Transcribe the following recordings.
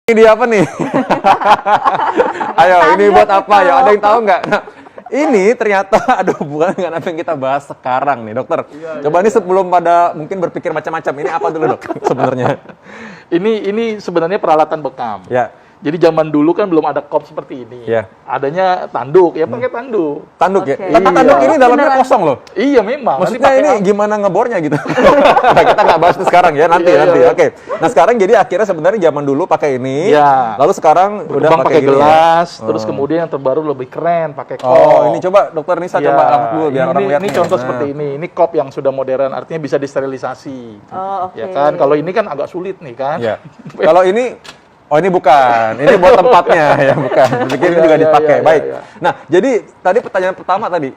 Ini dia apa nih? Ayo, ini buat apa ya? Ada yang tahu nggak? Nah, ini ternyata ada hubungan dengan apa yang kita bahas sekarang nih, dokter. Coba ini sebelum pada mungkin berpikir macam-macam, ini apa dulu dok sebenarnya? Ini sebenarnya peralatan bekam. Ya. Jadi zaman dulu kan belum ada kop seperti ini. Ya. Adanya tanduk, ya pakai tanduk. Tanduk ya? Oke. Tapi tanduk ini dalamnya Beneran. kosong loh. Iya memang. Maksudnya Nanti ini pakai gimana ngebornya gitu? Nah, kita nggak bahas itu sekarang ya, nanti. Iya. Oke. Nah sekarang jadi akhirnya sebenarnya zaman dulu pakai ini, Iya. lalu sekarang udah berkembang pakai gini ya. gelas, terus kemudian yang terbaru lebih keren pakai kop. Oh, ini coba dokter Nisa Ya, coba angkat dulu biar orang lihat. ini nih. contoh Nah. seperti ini. Ini kop yang sudah modern, artinya bisa disterilisasi. Oh, oke. Ya kan? Kalau ini kan agak sulit nih kan. Ya. Kalau ini, oh ini bukan, ini buat tempatnya ya bukan. Bikin ini juga Iya, dipakai. iya, Baik. iya. Nah, jadi tadi pertanyaan pertama tadi,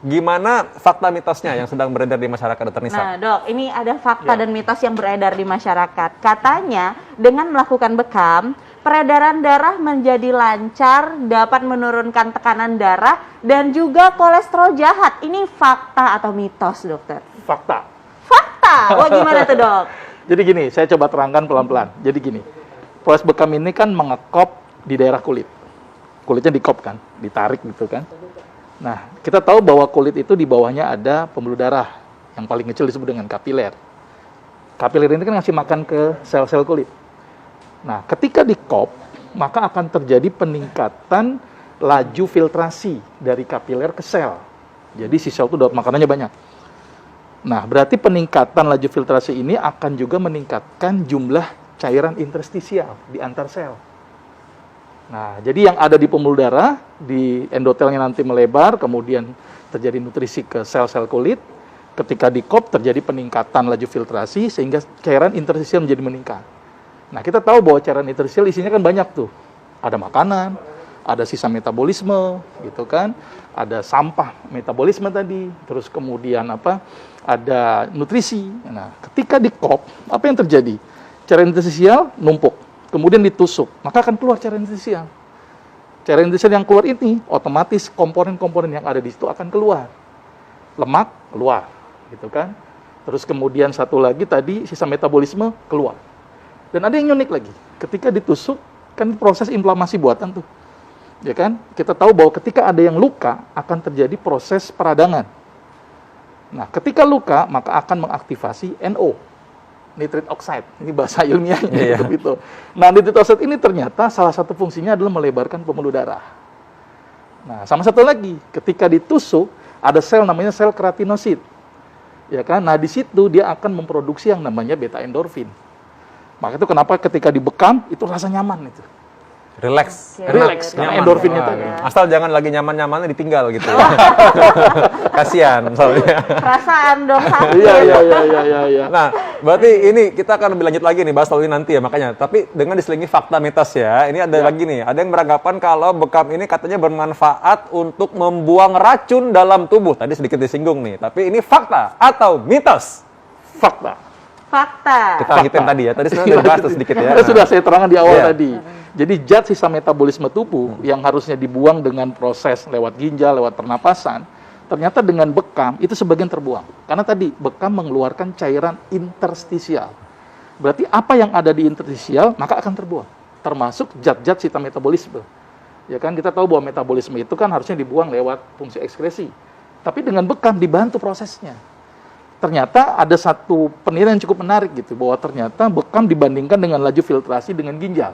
gimana fakta mitosnya yang sedang beredar di masyarakat, dokter Nisa? Nah, Dok, ini ada fakta Ya. dan mitos yang beredar di masyarakat. Katanya, dengan melakukan bekam, peredaran darah menjadi lancar, dapat menurunkan tekanan darah, dan juga kolesterol jahat. Ini fakta atau mitos, dokter? Fakta. Fakta! Wah, gimana tuh, Dok? Jadi gini, saya coba terangkan pelan-pelan. Jadi gini, proses bekam ini kan mengekop di daerah kulit. Kulitnya dikop kan, ditarik gitu kan. Nah, kita tahu bahwa kulit itu di bawahnya ada pembuluh darah yang paling kecil disebut dengan kapiler. Kapiler ini kan ngasih makan ke sel-sel kulit. Nah, ketika dikop, maka akan terjadi peningkatan laju filtrasi dari kapiler ke sel. Jadi si sel itu dapat makanannya banyak. Nah, berarti peningkatan laju filtrasi ini akan juga meningkatkan jumlah cairan interstisial di antar sel. Nah, jadi yang ada di pembuluh darah, di endotelnya nanti melebar, kemudian terjadi nutrisi ke sel-sel kulit. Ketika dikop terjadi peningkatan laju filtrasi sehingga cairan interstisial menjadi meningkat. Nah, kita tahu bahwa cairan interstisial isinya kan banyak tuh. Ada makanan, ada sisa metabolisme, gitu kan. Ada sampah metabolisme tadi, terus kemudian apa? Ada nutrisi. Nah, ketika dikop, apa yang terjadi? Cairan interstisial numpuk, kemudian ditusuk, maka akan keluar cairan interstisial. Cairan interstisial yang keluar ini, otomatis komponen-komponen yang ada di situ akan keluar. Lemak keluar, gitu kan. Terus kemudian satu lagi tadi, sisa metabolisme keluar. Dan ada yang unik lagi, ketika ditusuk, kan proses inflamasi buatan tuh. Ya kan? Kita tahu bahwa ketika ada yang luka, akan terjadi proses peradangan. Nah, ketika luka, maka akan mengaktifasi NO, nitrate oxide. Ini bahasa ilmiahnya Iya. gitu. Nah, nitrate oxide ini ternyata salah satu fungsinya adalah melebarkan pembuluh darah. Nah, sama satu lagi, ketika ditusuk, ada sel namanya sel keratinosit. Ya kan? Nah, di situ dia akan memproduksi yang namanya beta endorfin. Maka itu kenapa ketika dibekam itu rasa nyaman itu. Relax. Oke. Relax, karena endorfinnya Wah, tadi. asal jangan lagi nyaman-nyamannya ditinggal gitu. Kasihan soalnya. Perasaan dong sakit. Iya. Nah, berarti ini kita akan lebih lanjut lagi nih bahas soal ini nanti ya makanya. Tapi dengan diselingi fakta mitos ya. Ini ada lagi nih, ada yang beranggapan kalau bekam ini katanya bermanfaat untuk membuang racun dalam tubuh. Tadi sedikit disinggung nih, tapi ini fakta atau mitos? Fakta. Fakta. Kita lanjutin tadi ya. Tadi sebenarnya udah bahas tuh sedikit ya. Sudah saya terangkan di awal Iya. tadi. Jadi zat sisa metabolisme tubuh yang harusnya dibuang dengan proses lewat ginjal, lewat pernapasan, ternyata dengan bekam itu sebagian terbuang. Karena tadi bekam mengeluarkan cairan interstisial. Berarti apa yang ada di interstisial maka akan terbuang. Termasuk zat-zat sisa metabolisme. Ya kan, kita tahu bahwa metabolisme itu kan harusnya dibuang lewat fungsi ekskresi. Tapi dengan bekam dibantu prosesnya. Ternyata ada satu penilaian yang cukup menarik gitu, bahwa ternyata bekam dibandingkan dengan laju filtrasi dengan ginjal.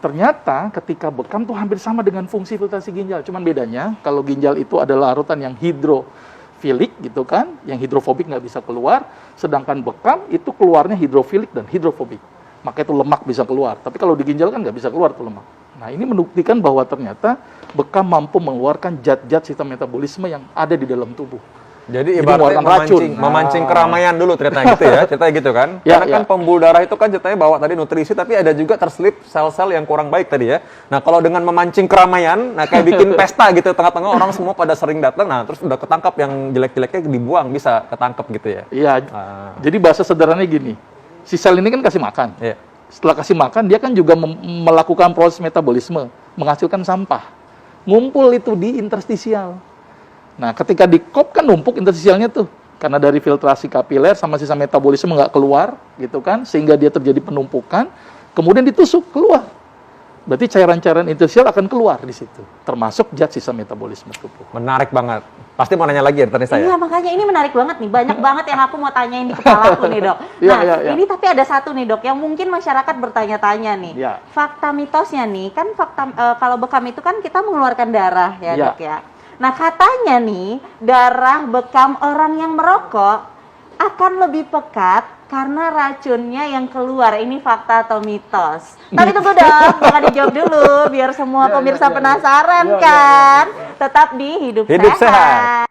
Ternyata ketika bekam tuh hampir sama dengan fungsi filtrasi ginjal. Cuman bedanya kalau ginjal itu adalah larutan yang hidrofilik gitu kan, yang hidrofobik nggak bisa keluar, sedangkan bekam itu keluarnya hidrofilik dan hidrofobik. Maka itu lemak bisa keluar. Tapi kalau di ginjal kan nggak bisa keluar tuh lemak. Nah, ini membuktikan bahwa ternyata bekam mampu mengeluarkan zat-zat sistem metabolisme yang ada di dalam tubuh. Jadi Jadi ibaratnya mengeluarkan racun. memancing keramaian dulu ceritanya gitu ya, ceritanya gitu kan. Ya, Karena kan ya. pembuluh darah itu kan ceritanya bawa tadi nutrisi, tapi ada juga terselip sel-sel yang kurang baik tadi ya. Nah kalau dengan memancing keramaian, nah kayak bikin pesta gitu, tengah-tengah orang semua pada sering datang, nah terus udah ketangkap yang jelek-jeleknya dibuang, bisa ketangkep gitu ya. Iya. Ah. Jadi bahasa sederhananya gini, si sel ini kan kasih makan. Iya. Setelah kasih makan, dia kan juga melakukan proses metabolisme, menghasilkan sampah. Ngumpul itu di interstisial. Nah, ketika dikop kan numpuk interstisialnya tuh. Karena dari filtrasi kapiler sama sisa metabolisme nggak keluar, gitu kan. Sehingga dia terjadi penumpukan, kemudian ditusuk, keluar. Berarti cairan-cairan interstisial akan keluar di situ, termasuk zat sisa metabolisme tubuh. Menarik banget. Pasti mau nanya lagi ya tadi saya. Iya, makanya ini menarik banget nih. Banyak banget yang aku mau tanyain di kepala aku nih, Dok. Iya, Nah, iya, iya. ini tapi ada satu nih, Dok, yang mungkin masyarakat bertanya-tanya nih. Iya. Fakta mitosnya nih, kan kalau bekam itu kan kita mengeluarkan darah ya, Iya. Dok ya. Nah, katanya nih, darah bekam orang yang merokok akan lebih pekat karena racunnya yang keluar. Ini fakta atau mitos? Tapi tunggu dong, jangan dijawab dulu biar semua Iya, pemirsa iya, iya. penasaran Iya, iya, iya. kan. Tetap di Hidup Hidup Sehat. Sehat.